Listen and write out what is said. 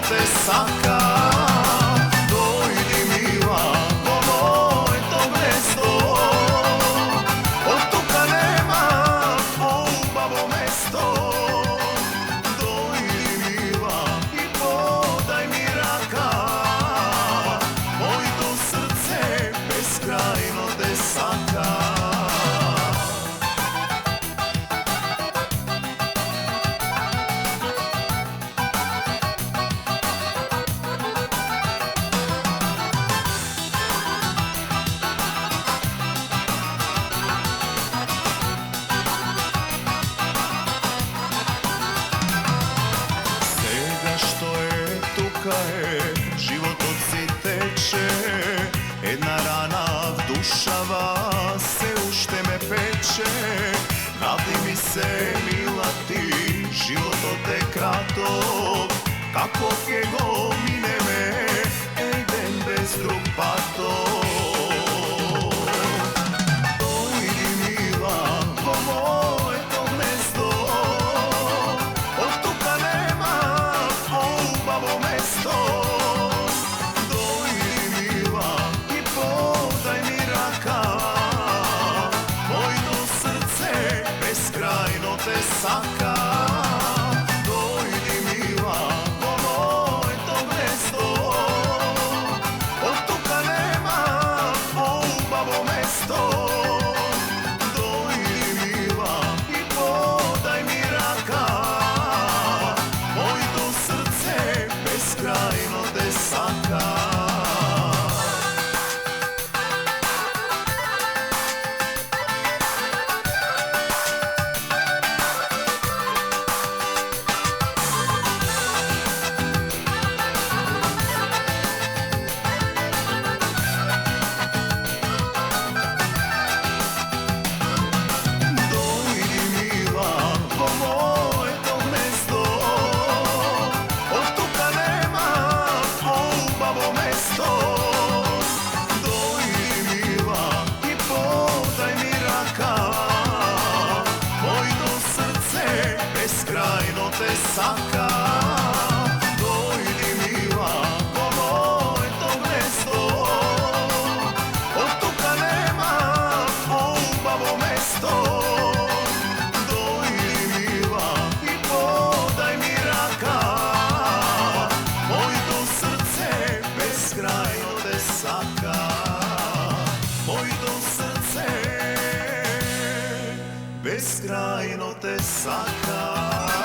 te saka. Dojdi mila po moje mesto, od tuka nema ljubavo mesto. Dojdi mila i podaj mi raka, moje to srce beskrajno te saka. Životot si teče, jedna rana vdušava se, ušte me peče. Vrati mi se, mila ti, život je kratok, kako je go mine me, idem bez drug patok. Dojdi mila po moje mesto, od tuka nema ljubavo mesto. Te saka, dojdi mila po moje mesto, od tuka nema ljubavo mesto. Dojdi mila i podaj mi raka, moje to srce beskrajno te saka. Beskrajno te saka, dojdi mila po moje mesto, od tuka nema ljubavo mesto. Dojdi mila i podaj mi raka, moje to srce beskrajno te saka, moje to srce beskrajno te saka.